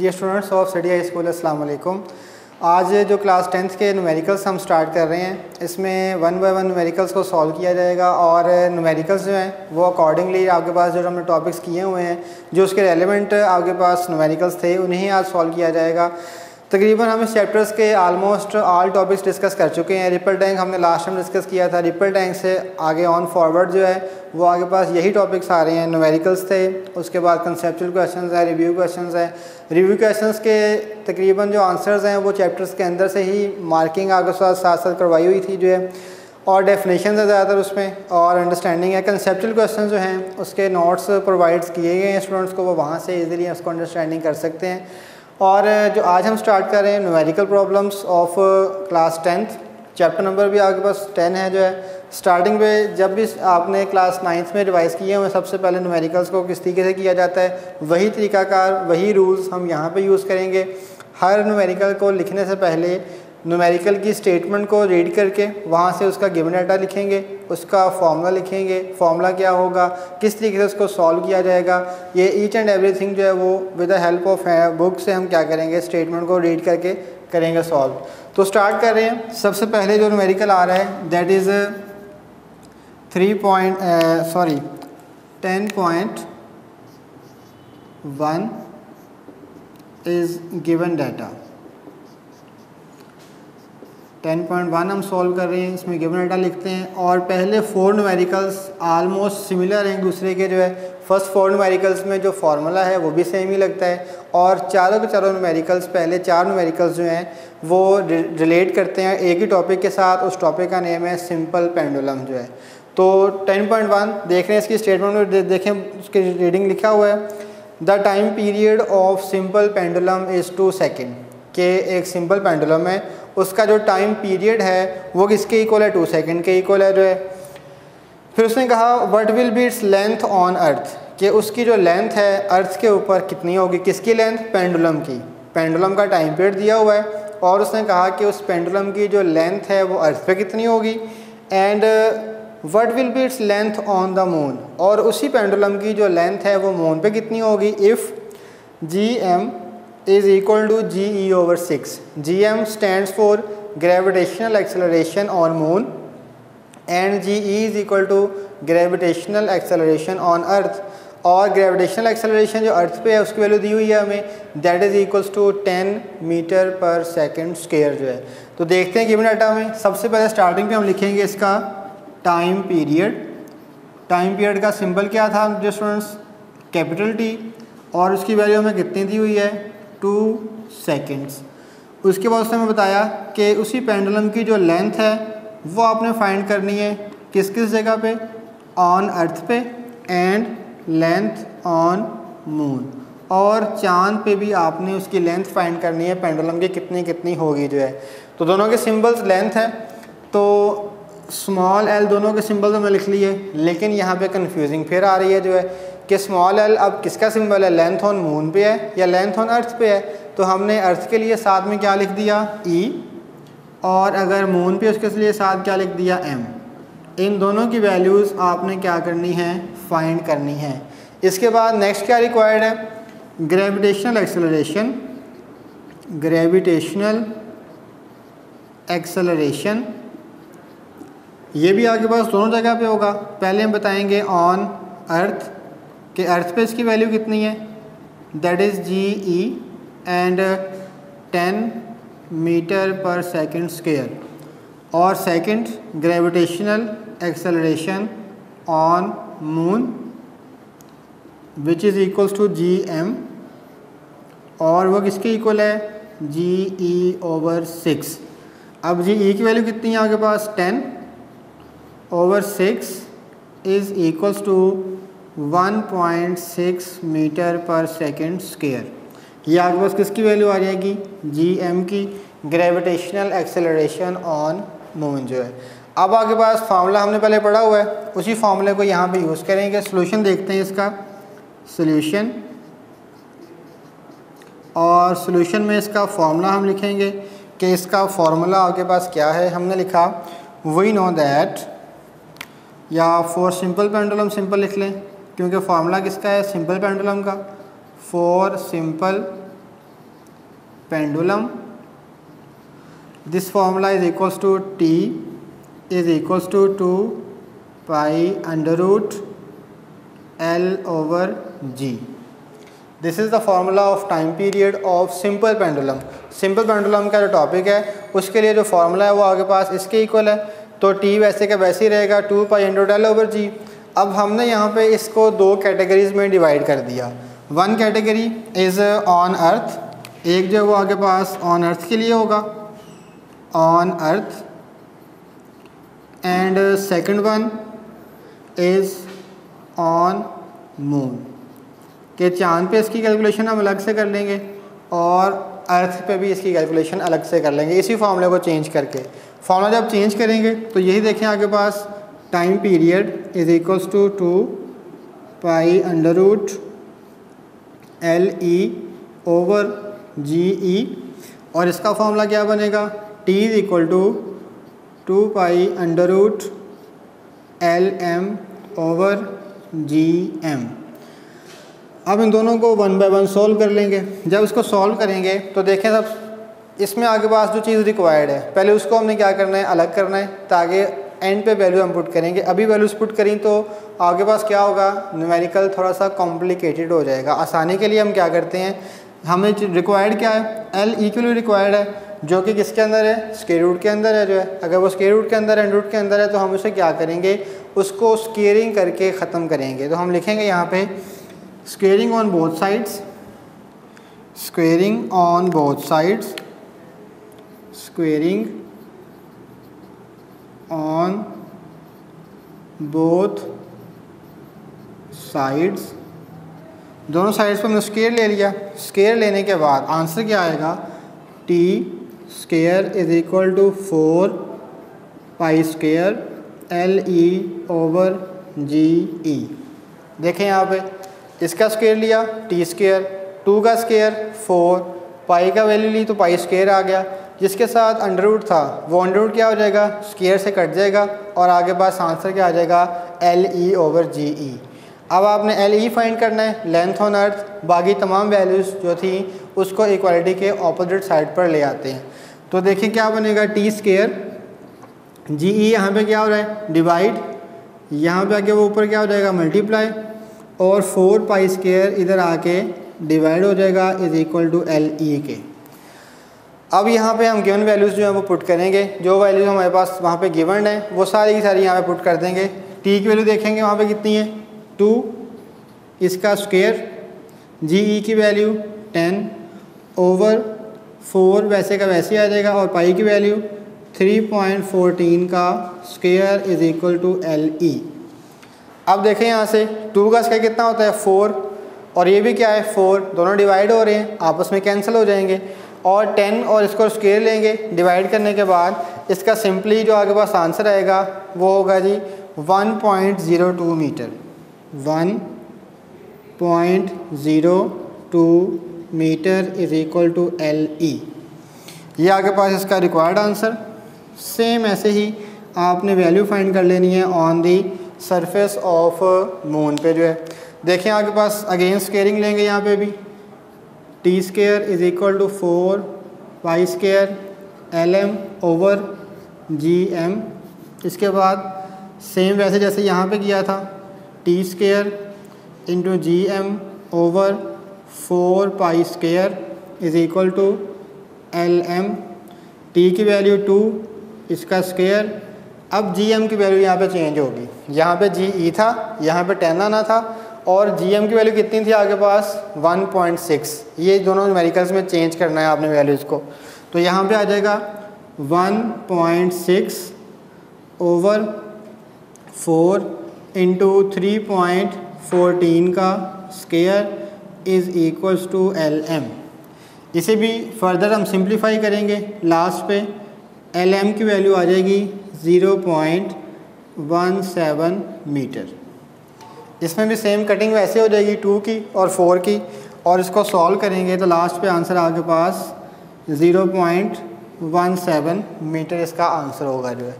Dear students of study high school, अस्सलाम वालेकुम। आज जो क्लास 10th के न्यूमेरिकल्स हम स्टार्ट कर रहे हैं, इसमें वन बाय वन न्यूमेरिकल्स को सॉल्व किया जाएगा और न्यूमेरिकल्स जो हैं वो अकॉर्डिंगली आपके पास जो हमने टॉपिक्स किए हुए हैं, जो उसके रेलेवेंट आपके पास न्यूमेरिकल्स थे, उन्हें आज सॉल्व किया जाएगा। तकरीबन हम इस चैप्टर्स के आलमोस्ट ऑल टॉपिक्स डिस्कस कर चुके हैं। रिपल टैंक हमने लास्ट टाइम डिस्कस किया था। रिपल टैंक से आगे ऑन फॉरवर्ड जो है वो आगे पास यही टॉपिक्स आ रहे हैं। न्यूमेरिकल्स थे, उसके बाद कंसेप्चुअल क्वेश्चंस हैं, रिव्यू क्वेश्चंस हैं। रिव्यू क्वेश्चंस के तकरीबन जो आंसर्स हैं वो चैप्टर्स के अंदर से ही मार्किंग आगे साथ साथ करवाई हुई थी जो है, और डेफिनेशन है ज़्यादातर उसमें, और अंडरस्टैंडिंग है। कंसेप्चुअल क्वेश्चन जो हैं उसके नोट्स प्रोवाइड्स किए गए हैं स्टूडेंट्स को, वो वहाँ से ईजिली उसको अंडरस्टैंडिंग कर सकते हैं। और जो आज हम स्टार्ट कर रहे हैं numerical problems of class 10th, chapter number भी आपके पास 10 है जो है। स्टार्टिंग पे जब भी आपने क्लास 9th में रिवाइज किए हुए, सबसे पहले न्यूमेरिकल्स को किस तरीके से किया जाता है, वही तरीकाकार, वही रूल्स हम यहाँ पे यूज़ करेंगे। हर न्यूमेरिकल को लिखने से पहले न्यूमेरिकल की स्टेटमेंट को रीड करके वहाँ से उसका गिवन डाटा लिखेंगे, उसका फॉर्मूला लिखेंगे, फॉर्मूला क्या होगा, किस तरीके से उसको सॉल्व किया जाएगा। ये ईच एंड एवरीथिंग जो है वो with the help of book से हम क्या करेंगे, स्टेटमेंट को रीड करके करेंगे सॉल्व। तो स्टार्ट कर रहे हैं। सबसे पहले जो न्यूमेरिकल आ रहा है that is 10.1 is given data. 10.1 हम सॉल्व कर रहे हैं, इसमें गिवन डाटा लिखते हैं। और पहले 4 न्यूमेरिकल्स आलमोस्ट सिमिलर हैं एक दूसरे के जो है। फर्स्ट 4 न्यूमेरिकल्स में जो फार्मूला है वो भी सेम ही लगता है, और चारों के चारों न्यूमेरिकल्स, पहले 4 न्यूमेरिकल्स जो हैं वो रिलेट करते हैं एक ही टॉपिक के साथ। उस टॉपिक का नेम है सिंपल पेंडुलम जो है। तो 10.1 देख रहे हैं, इसकी स्टेटमेंट में देखें, उसकी रीडिंग लिखा हुआ है the time period of simple pendulum is 2 second. के एक सिंपल पेंडुलम है, उसका जो टाइम पीरियड है वो किसके इक्वल है, 2 सेकेंड के इक्वल है जो है। फिर उसने कहा what will be its length on earth, कि उसकी जो लेंथ है अर्थ के ऊपर कितनी होगी। किसकी लेंथ, पेंडुलम की। पेंडुलम का टाइम पीरियड दिया हुआ है, और उसने कहा कि उस पेंडुलम की जो लेंथ है वो अर्थ पे कितनी होगी। And what will be its length on the moon, और उसी पेंडुलम की जो लेंथ है वो मून पे कितनी होगी। If GM is equal to GE/6. GM stands for gravitational acceleration on moon and GE is equal to gravitational acceleration on earth। और ग्रेविटेशनल एक्सेलरेशन जो अर्थ पे है उसकी वैल्यू दी हुई है हमें, that is equals to 10 metre per second square जो है। तो देखते हैं गिवन डाटा में। सबसे पहले स्टार्टिंग पे हम लिखेंगे इसका टाइम पीरियड। टाइम पीरियड का सिंबल क्या था जो स्टूडेंट्स, कैपिटल T, और उसकी वैल्यू हमें कितनी दी हुई है, 2 सेकेंड्स। उसके बाद उसने हमें बताया कि उसी पेंडुलम की जो लेंथ है वो आपने फाइंड करनी है किस किस जगह पे, ऑन अर्थ पे एंड लेंथ ऑन मून, और चांद पे भी आपने उसकी लेंथ फाइंड करनी है, पेंडुलम की कितनी कितनी होगी जो है। तो दोनों के सिंबल्स लेंथ है, तो स्मॉल l दोनों के सिंबल तो मैं लिख लिए, लेकिन यहाँ पे कंफ्यूजिंग फिर आ रही है जो है कि स्मॉल l अब किसका सिंबल है, लेंथ ऑन मून पे है या लेंथ ऑन अर्थ पे है। तो हमने अर्थ के लिए साथ में क्या लिख दिया, E, और अगर मून पे उसके लिए साथ क्या लिख दिया, M। इन दोनों की वैल्यूज़ आपने क्या करनी है, फाइंड करनी है। इसके बाद नेक्स्ट क्या रिक्वायर्ड है, ग्रेविटेशनल एक्सेलरेशन। ग्रेविटेशनल एक्सेलरेशन ये भी आपके पास दोनों जगह पे होगा। पहले हम बताएंगे ऑन अर्थ, कि अर्थ पे इसकी वैल्यू कितनी है, that is GE and 10 metre per second square. और second gravitational acceleration on moon which is equals to GM, और वो किसके इक्वल है, GE/6। अब GE की वैल्यू कितनी है आपके पास, 10/6 is equals to 1.6 metre per second square. ये आपके पास किसकी वैल्यू आ जाएगी, GM की, ग्रेविटेशनल एक्सेलरेशन ऑन मून जो है। अब आपके पास फार्मूला हमने पहले पढ़ा हुआ है, उसी फार्मूले को यहाँ पे यूज़ करेंगे। सॉल्यूशन देखते हैं इसका, सॉल्यूशन, और सॉल्यूशन में इसका फार्मूला हम लिखेंगे कि इसका फार्मूला आपके पास क्या है। हमने लिखा वी नो दैट, या फॉर सिंपल पेंडुलम सिंपल लिख लें क्योंकि फार्मूला किसका है, सिंपल पेंडुलम का। For simple pendulum, this formula is equals to T is equals to 2 pi under root L over G. This is the formula of time period of simple pendulum. Simple pendulum का जो topic है उसके लिए जो formula है वो आगे पास इसके इक्वल है, तो टी वैसे का वैसे ही रहेगा 2 पाई अंडर एल ओवर जी। अब हमने यहाँ पे इसको दो कैटेगरीज में डिवाइड कर दिया। One category is on earth, एक जो वो आगे पास ऑन अर्थ के लिए होगा, on earth, and second one is on moon, कि चांद पे इसकी कैलकुलेशन हम अलग से कर लेंगे और अर्थ पे भी इसकी कैलकुलेशन अलग से कर लेंगे इसी फार्मूले को चेंज करके। फार्मूला जब चेंज करेंगे तो यही देखें आगे पास time period is equals to 2 pi under root L E over G E, और इसका फार्मूला क्या बनेगा, T is equal to 2 pi under root L M over G M. अब इन दोनों को वन बाय वन सॉल्व कर लेंगे। जब इसको सॉल्व करेंगे तो देखें सब इसमें आगे पास जो चीज़ रिक्वायर्ड है पहले उसको हमने क्या करना है, अलग करना है, ताकि एंड पे वैल्यू हम पुट करेंगे। अभी वैल्यूज पुट करें तो आगे पास क्या होगा, न्यूमेरिकल थोड़ा सा कॉम्प्लिकेटेड हो जाएगा। आसानी के लिए हम क्या करते हैं, हमें रिक्वायर्ड क्या है, एल ई के लिए रिक्वायर्ड है, जो कि किसके अंदर है, स्क्वायर रूट के अंदर है जो है। अगर वो स्क्वायर रूट के अंदर एंड रूट के अंदर है तो हम उसे क्या करेंगे, उसको स्क्वेयरिंग करके ख़त्म करेंगे। तो हम लिखेंगे यहाँ पे squaring on both sides, squaring on both sides, squaring on both sides, दोनों साइड्स पर हमने स्क्वायर ले लिया। स्क्वायर लेने के बाद आंसर क्या आएगा, T square is equal to 4 pi square L E over G E. देखें यहाँ पे इसका स्क्वायर लिया टी स्क्वायर, 2 का स्क्वायर 4, पाई का वैल्यू ली तो पाई स्क्वायर आ गया, जिसके साथ अंडर रूट था वो अंडर रूट क्या हो जाएगा, स्क्वायर से कट जाएगा और आगे पास आंसर क्या आ जाएगा, एल ई ओवर जी ई। अब आपने एल ई फाइंड करना है, लेंथ ऑन अर्थ, बाकी तमाम वैल्यूज़ जो थी उसको इक्वालिटी के ऑपोजिट साइड पर ले आते हैं। तो देखिए क्या बनेगा, टी स्क्वायर जी ई यहाँ पर क्या हो रहा है, डिवाइड, यहाँ पे आके वो ऊपर क्या हो जाएगा, मल्टीप्लाई, और 4 पाई स्क्वायर इधर आके डिवाइड हो जाएगा is equal to L E के। अब यहाँ पे हम गिवन वैल्यूज़ जो है वो पुट करेंगे, जो वैल्यूज़ हमारे पास वहाँ पे गिवन है वो सारी की सारी यहाँ पे पुट कर देंगे। टी की वैल्यू देखेंगे वहाँ पे कितनी है, 2, इसका स्क्वायर, जी ई की वैल्यू 10 ओवर 4 वैसे का वैसे आ जाएगा, और पाई की वैल्यू 3.14 का square is equal to L E. अब देखें यहाँ से 2 का स्क्वायर कितना होता है, 4, और ये भी क्या है 4, दोनों डिवाइड हो रहे हैं, आपस में कैंसिल हो जाएंगे, और 10 और इसको स्क्वायर लेंगे डिवाइड करने के बाद इसका सिंपली जो आगे पास आंसर आएगा वो होगा जी 1.02 metre, 1.02 metre is equal to L E. ये आगे पास इसका रिक्वायर्ड आंसर। सेम ऐसे ही आपने वैल्यू फाइंड कर लेनी है on the surface of moon पे जो है। देखें आगे पास अगेन स्क्वेयरिंग लेंगे यहाँ पे भी, T square is equal to 4 pi square L M over G M. इसके बाद सेम वैसे जैसे यहाँ पे किया था, T square into G M over 4 pi square is equal to L M. T की वैल्यू 2, इसका स्क्वायर। अब जी एम की वैल्यू यहाँ पे चेंज होगी, यहाँ पे जी ई था, यहाँ पे 10 आना था, और जी एम की वैल्यू कितनी थी आगे पास 1.6। ये दोनों न्यूमेरिकल्स में चेंज करना है आपने वैल्यूज़ को। तो यहाँ पे आ जाएगा 1.6 ओवर 4 इंटू 3.14 का square is equals to L M. इसे भी फर्दर हम सिंप्लीफाई करेंगे, लास्ट पे एल एम की वैल्यू आ जाएगी 0.17 मीटर। इसमें भी सेम कटिंग वैसे हो जाएगी 2 की और 4 की, और इसको सॉल्व करेंगे तो लास्ट पे आंसर आपके पास 0.17 मीटर इसका आंसर होगा जो है।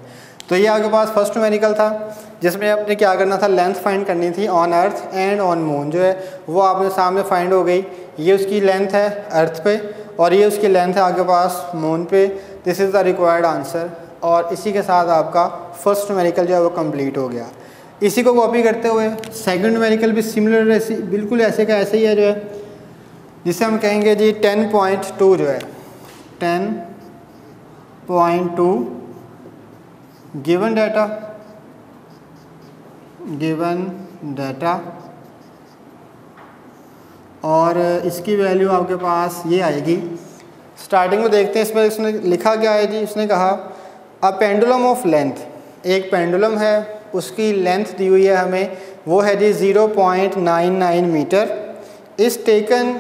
तो ये आपके पास फर्स्ट न्यूमेरिकल था जिसमें आपने क्या करना था, लेंथ फाइंड करनी थी on earth and on moon जो है वो आपने सामने फाइंड हो गई। ये उसकी लेंथ है अर्थ पे और ये उसकी लेंथ है आपके पास मून पे। This is the required answer. और इसी के साथ आपका फर्स्ट न्यूमेरिकल जो है वो कंप्लीट हो गया। इसी को कॉपी करते हुए सेकंड न्यूमेरिकल भी सिमिलर ऐसी बिल्कुल ऐसे का ऐसे ही है जो है, जिसे हम कहेंगे जी 10.2 जो है 10.2 गिवन डाटा और इसकी वैल्यू आपके पास ये आएगी। स्टार्टिंग में देखते हैं इसमें इसने लिखा क्या है जी। उसने कहा अ पेंडुलम ऑफ लेंथ, एक पेंडुलम है उसकी लेंथ दी हुई है हमें, वो है जी 0.99 metre, is taken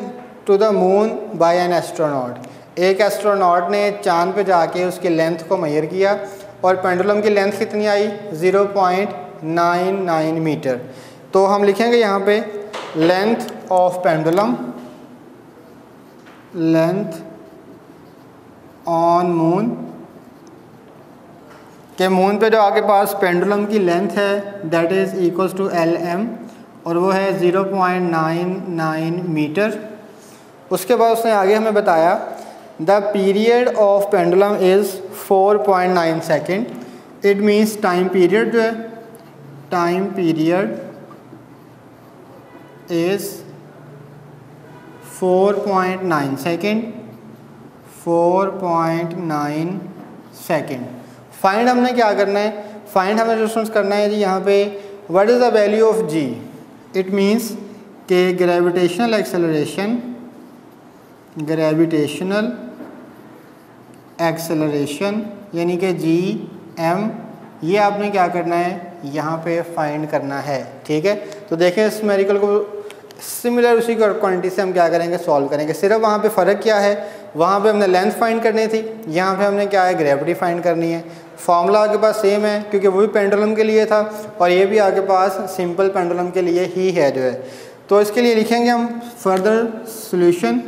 to the moon by an astronaut. एक एस्ट्रोनॉट ने चांद पे जाके उसकी लेंथ को मेजर किया और पेंडुलम की लेंथ कितनी आई 0.99 मीटर। तो हम लिखेंगे यहाँ पे length of pendulum, length on moon, के मून पे जो आपके पास पेंडुलम की लेंथ है that is equals to LM और वो है 0.99 मीटर। उसके बाद उसने आगे हमें बताया the period of pendulum is 4.9 second. It means time period जो है, time period is 4.9 second, 4.9 second. Find हमने क्या करना है, फाइंड हमें रेफरेंस करना है जी यहाँ पे what is the value of G. It means के ग्रेविटेशनल एक्सेलरेशन, ग्रेविटेशनल एक्सेलरेशन यानी कि GM, ये आपने क्या करना है यहाँ पे फाइंड करना है। ठीक है, तो देखें इस न्यूमेरिकल को सिमिलर उसी क्वांटिटी से हम क्या करेंगे सॉल्व करेंगे। सिर्फ वहाँ पे फ़र्क क्या है, वहाँ पे हमने लेंथ फाइंड करनी थी, यहाँ पे हमने क्या है ग्रेविटी फाइंड करनी है। फॉर्मूला आपके पास सेम है क्योंकि वो भी पेंडुलम के लिए था और ये भी आपके पास सिंपल पेंडुलम के लिए ही है जो है। तो इसके लिए लिखेंगे हम फर्दर सॉल्यूशन,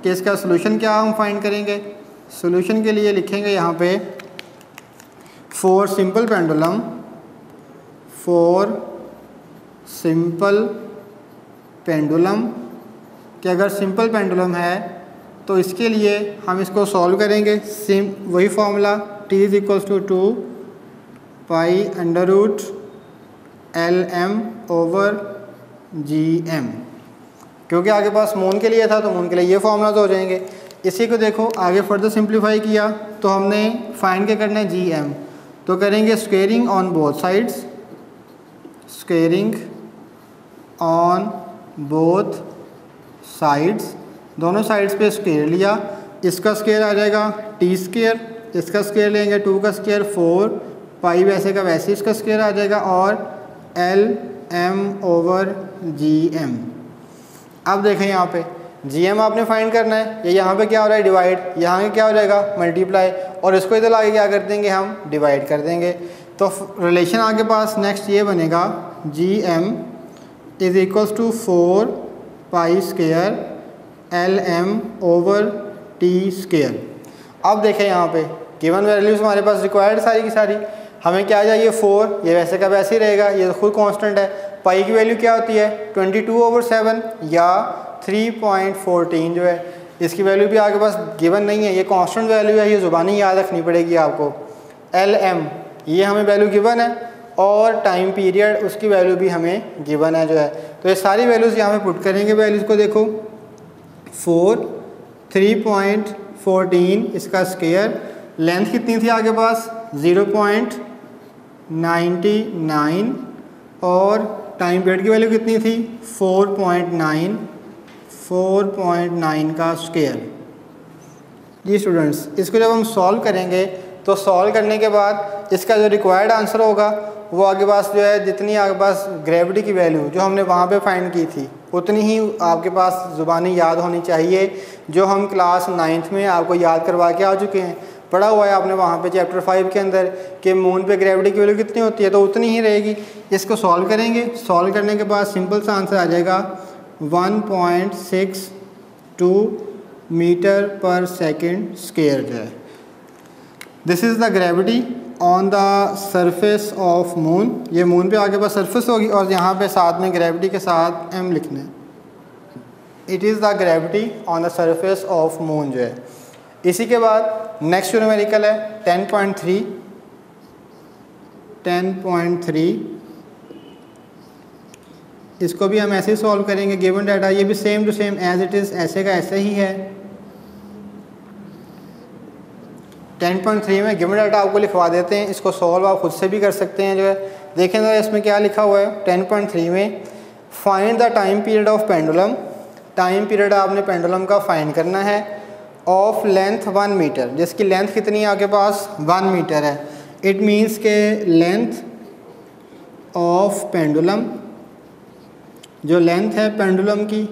कि इसका सॉल्यूशन क्या हम फाइंड करेंगे। सॉल्यूशन के लिए लिखेंगे यहाँ पे for simple pendulum, for simple pendulum, कि अगर सिंपल पेंडुलम है तो इसके लिए हम इसको सॉल्व करेंगे। वही formula T is equals to 2 pi under root LM over GM। क्योंकि आगे पास मून के लिए था तो मून के लिए ये फार्मूलाज हो जाएंगे। इसी को देखो आगे फर्दर सिंप्लीफाई किया तो हमने फाइंड क्या करना है GM, तो करेंगे squaring on both sides, squaring on both sides, दोनों साइड्स पे स्क्वेयर लिया, इसका स्क्वेयर आ जाएगा T स्क्वेयर, इसका स्क्वेयर लेंगे 2 का स्क्वेयर 4 पाई, वैसे का वैसे इसका स्क्वेयर आ जाएगा और LM ओवर GM। अब देखें यहाँ पे GM आपने फाइंड करना है, ये यहाँ पे क्या हो रहा है डिवाइड, यहाँ क्या हो जाएगा मल्टीप्लाई और इसको इधर आगे क्या कर देंगे हम डिवाइड कर देंगे। तो रिलेशन आपके पास नेक्स्ट ये बनेगा GM is equals to 4 pi square LM over T square. अब देखें यहाँ पे गिवन वैल्यूज़ हमारे पास रिक्वायर्ड सारी की सारी, हमें क्या चाहिए 4, ये वैसे का वैसे ही रहेगा, ये तो खुद कांस्टेंट है। पाई की वैल्यू क्या होती है 22/7 या 3.14 जो है, इसकी वैल्यू भी आपके पास गिवन नहीं है, ये कांस्टेंट वैल्यू है, ये ज़ुबानी याद रखनी पड़ेगी आपको। LM ये हमें वैल्यू गिवन है और टाइम पीरियड उसकी वैल्यू भी हमें गिवन है जो है। तो ये सारी वैल्यूज़ यहाँ पे पुट करेंगे, वैल्यूज़ को देखो 4, 3.14 इसका स्क्वायर, लेंथ कितनी थी आपके पास 0.99 और टाइम पीरियड की वैल्यू कितनी थी 4.9 का स्क्वायर। जी स्टूडेंट्स, इसको जब हम सॉल्व करेंगे तो सॉल्व करने के बाद इसका जो रिक्वायर्ड आंसर होगा वो आपके पास जो है जितनी आपके पास ग्रेविटी की वैल्यू जो हमने वहाँ पे फाइंड की थी उतनी ही आपके पास ज़ुबानी याद होनी चाहिए, जो हम क्लास 9th में आपको याद करवा के आ चुके हैं। पढ़ा हुआ है आपने वहाँ पे चैप्टर 5 के अंदर कि मून पे ग्रेविटी की वैल्यू कितनी होती है, तो उतनी ही रहेगी। इसको सॉल्व करेंगे, सॉल्व करने के बाद सिंपल सा आंसर आ जाएगा 1.62 मीटर पर सेकेंड स्क्वायर जो है। This is the gravity on the surface of moon. ये मून पे आगे पास सरफेस होगी और यहाँ पे साथ में ग्रेविटी के साथ m लिखना है। It is the gravity on the surface of moon जो है। इसी के बाद नेक्स्ट न्यूमेरिकल है 10.3। इसको भी हम ऐसे ही सॉल्व करेंगे। गिवन डाटा ये भी same to same as it is, ऐसे का ऐसे ही है। 10.3 में गिवन डाटा आपको लिखवा देते हैं, इसको सॉल्व आप खुद से भी कर सकते हैं जो है। देखें तो इसमें क्या लिखा हुआ है 10.3 में, find the time period of pendulum. Time period आपने पेंडुलम का फाइंड करना है ऑफ लेंथ 1 मीटर, जिसकी लेंथ कितनी है आपके पास 1 मीटर है। इट मीन्स के लेंथ ऑफ पेंडुलम, जो लेंथ है पेंडुलम की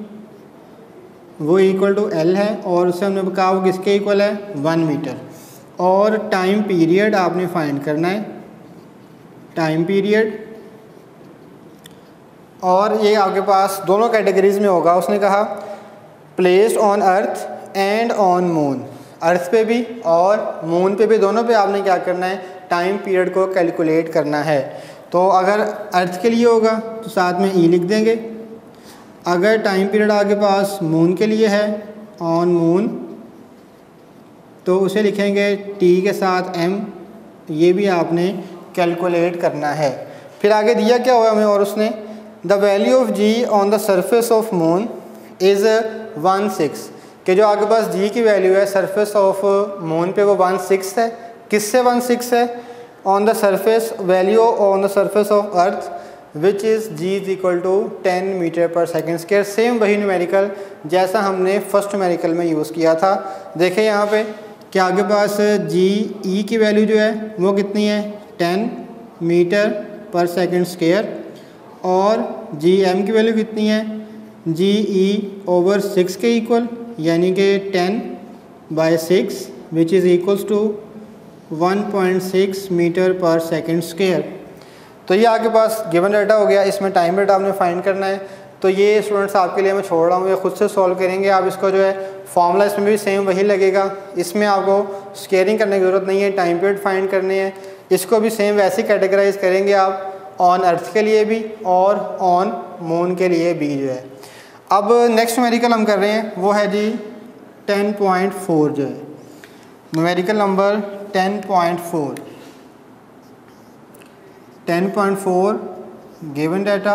वो इक्वल टू एल है, और उससे हमने कहा वो किसके इक्वल है 1 मीटर। और टाइम पीरियड आपने फाइंड करना है, टाइम पीरियड। और ये आपके पास दोनों कैटेगरीज में होगा। उसने कहा placed on earth and on moon, earth पे भी और मून पे भी, दोनों पे आपने क्या करना है टाइम पीरियड को कैलकुलेट करना है। तो अगर अर्थ के लिए होगा तो साथ में ई लिख देंगे, अगर टाइम पीरियड आपके पास मून के लिए है ऑन मून तो उसे लिखेंगे टी के साथ एम, ये भी आपने कैलकुलेट करना है। फिर आगे दिया क्या हुआ हमें, और उसने the value of G on the surface of moon is 1/6, कि जो आपके पास जी की वैल्यू है सरफेस ऑफ मून पे वो 1/6 है। किससे 1/6 है, on the surface value on the surface of earth which is G is equal to 10 metre per second square. Same वही न्यूमेरिकल जैसा हमने फर्स्ट न्यूमेरिकल में यूज़ किया था। देखें यहाँ पे कि आपके पास जी ई की वैल्यू जो है वो कितनी है 10 मीटर पर सेकेंड स्क्वायर, और जी एम की वैल्यू कितनी है जी ई ओवर 6 के इक्वल, यानी कि 10/6 which is equals to 1.6 metre per second square. तो ये आपके पास गिवन डाटा हो गया, इसमें टाइम रेट आपने फाइंड करना है। तो ये स्टूडेंट्स आपके लिए मैं छोड़ रहा हूँ, ये खुद से सॉल्व करेंगे आप। इसको जो है फॉर्मूला इसमें भी सेम वही लगेगा, इसमें आपको स्केयरिंग करने की ज़रूरत नहीं है, टाइम पीरियड फाइंड करने हैं। इसको भी सेम वैसे कैटेगराइज करेंगे आप ऑन अर्थ के लिए भी और ऑन मून के लिए भी जो है। अब नेक्स्ट न्यूमेरिकल हम कर रहे हैं वो है जी 10.4 जो है, न्यूमेरिकल नंबर 10.4 गिवन डाटा।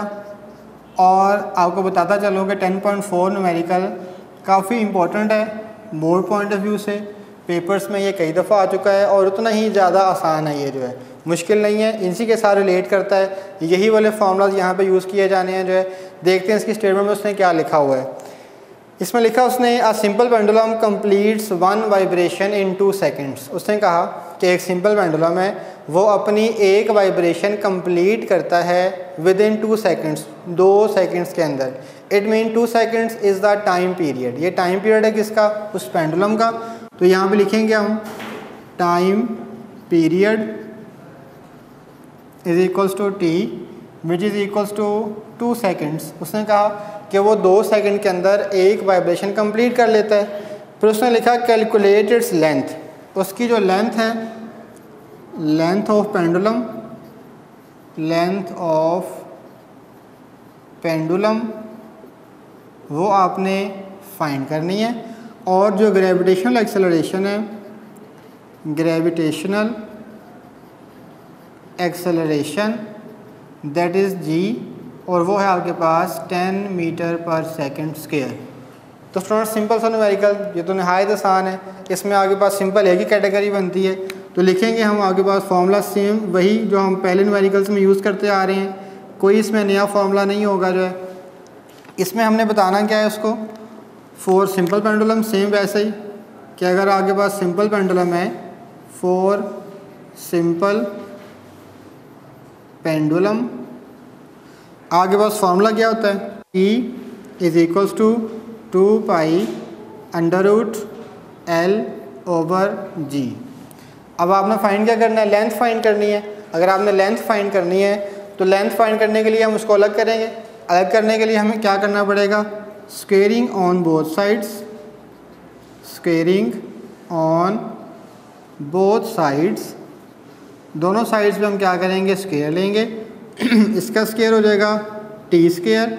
और आपको बताता चलो कि 10.4 न्यूमेरिकल काफ़ी इम्पोर्टेंट है बोर्ड पॉइंट ऑफ व्यू से। पेपर्स में ये कई दफ़ा आ चुका है और उतना ही ज़्यादा आसान है, ये जो है मुश्किल नहीं है, इसी के साथ रिलेट करता है। यही वाले फार्मूलाज यहाँ पे यूज़ किए जाने हैं जो है। देखते हैं इसकी स्टेटमेंट में उसने क्या लिखा हुआ है। इसमें लिखा उसने a simple pendulum completes 1 vibration in 2 seconds. उसने कहा कि एक सिंपल पेंडुलम है वो अपनी एक वाइब्रेशन कंप्लीट करता है विद इन 2 सेकेंड्स, 2 सेकेंड्स के अंदर। It mean 2 seconds is the time period. ये टाइम पीरियड है किसका, उस पेंडुलम का। तो यहाँ पे लिखेंगे हम time period is equals to T which is equals to 2 seconds. उसने कहा कि वो 2 सेकेंड के अंदर एक वाइब्रेशन कंप्लीट कर लेता है। फिर उसने लिखा कैलकुलेट इट्स लेंथ, उसकी जो लेंथ है, length of pendulum, length of pendulum वो आपने फाइंड करनी है। और जो ग्रेविटेशनल एक्सेलरेशन है, ग्रेविटेशनल एक्सेलरेशन दैट इज़ जी, और वो है आपके पास 10 मीटर पर सेकेंड स्क्वायर। तो स्टूडेंट सिंपल सा न्यूमेरिकल, ये तो नहायत आसान है। इसमें आपके पास सिंपल एक ही कैटेगरी बनती है। तो लिखेंगे हम आपके पास फार्मूला सेम वही जो हम पहले न्यूमेरिकल्स में यूज़ करते आ रहे हैं, कोई इसमें नया फार्मूला नहीं होगा जो है। इसमें हमने बताना क्या है उसको, फॉर सिंपल पेंडुलम सेम वैसे ही कि अगर आपके पास सिंपल पेंडुलम है, फॉर सिंपल पेंडुलम आपके पास फार्मूला क्या होता है, E is equals to 2 pi under root L over G। अब आपने फाइंड क्या करना है, लेंथ फाइंड करनी है। अगर आपने लेंथ फाइंड करनी है तो लेंथ फाइंड करने के लिए हम उसको अलग करेंगे। अलग करने के लिए हमें क्या करना पड़ेगा, squaring on both sides, squaring on both sides, दोनों साइड्स पे हम क्या करेंगे, स्क्वेयर लेंगे। इसका स्क्वेयर हो जाएगा T square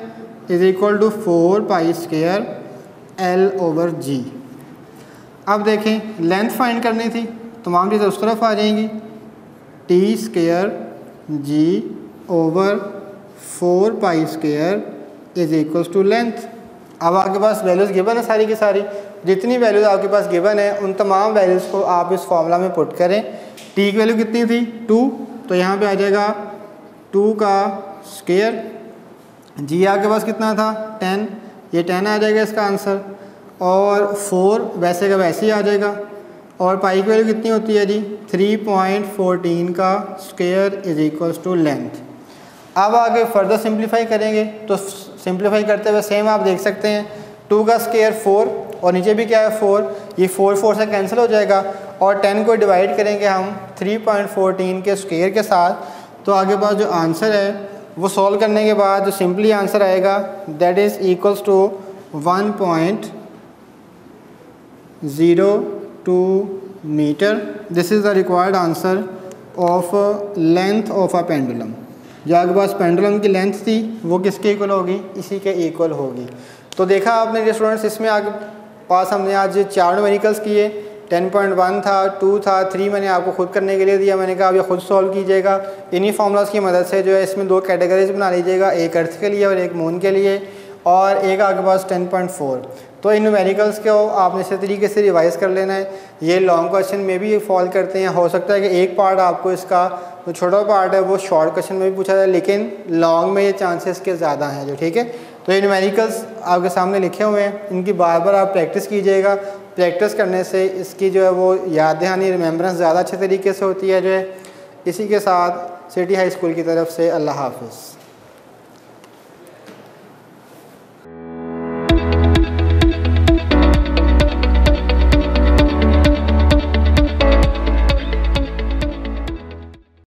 is equal to 4 pi square L/G। अब देखें लेंथ फाइंड करनी थी, तमाम चीज़ें उस तरफ आ जाएंगी, T² G/4π² is equals to length. अब आपके पास वैल्यूज़ गिवन है सारी की सारी, जितनी वैल्यूज़ आपके पास गिवन है उन तमाम वैल्यूज़ को आप इस फॉर्मूला में पुट करें। T की वैल्यू कितनी थी 2, तो यहाँ पे आ जाएगा 2 का स्क्वायर। G आपके पास कितना था 10, ये 10 आ जाएगा इसका आंसर, और 4 वैसे का वैसे ही आ जाएगा। और पाई की वैल्यू कितनी होती है जी 3.14 का square is equals to length. अब आगे फर्दर सिंप्लीफाई करेंगे, तो सिंप्लीफाई करते हुए सेम आप देख सकते हैं 2 का स्क्वायर 4 और नीचे भी क्या है 4, ये 4 से कैंसिल हो जाएगा, और 10 को डिवाइड करेंगे हम 3.14 के स्क्वायर के साथ, तो आगे पास जो आंसर है वो सॉल्व करने के बाद जो सिंपली आंसर आएगा that is equals to 1.02 metre. This is the required answer of length of a pendulum. जो आपके पास पेंडुलम की लेंथ थी वो किसके इक्वल होगी, इसी के इक्वल होगी। तो देखा आपने जो स्टूडेंट्स, इसमें आगे पास हमने आज 4 न्यूमेरिकल्स किए, 10.1 था, 2 था, 3 मैंने आपको खुद करने के लिए दिया, मैंने कहा आप ये खुद सॉल्व कीजिएगा। इन्हीं फॉर्मूलाज की मदद से जो है इसमें 2 कैटेगरीज बना लीजिएगा, एक अर्थ के लिए और एक मून के लिए, और एक आपके पास 10.4। तो इन न्यूमेरिकल्स को आपने इसी तरीके से रिवाइज़ कर लेना है। ये लॉन्ग क्वेश्चन में भी फॉल करते हैं, हो सकता है कि एक पार्ट आपको इसका जो छोटा पार्ट है वो शॉर्ट क्वेश्चन में भी पूछा जाए, लेकिन लॉन्ग में ये चांसेस के ज़्यादा हैं जो, ठीक है। तो ये न्यूमेरिकल्स आपके सामने लिखे हुए हैं, इनकी बार बार आप प्रैक्टिस कीजिएगा। प्रैक्टिस करने से इसकी जो है वो याद दहानी रिमेंबरेंस ज़्यादा अच्छे तरीके से होती है जो है। इसी के साथ सिटी हाई स्कूल की तरफ से अल्लाह हाफ़िज़।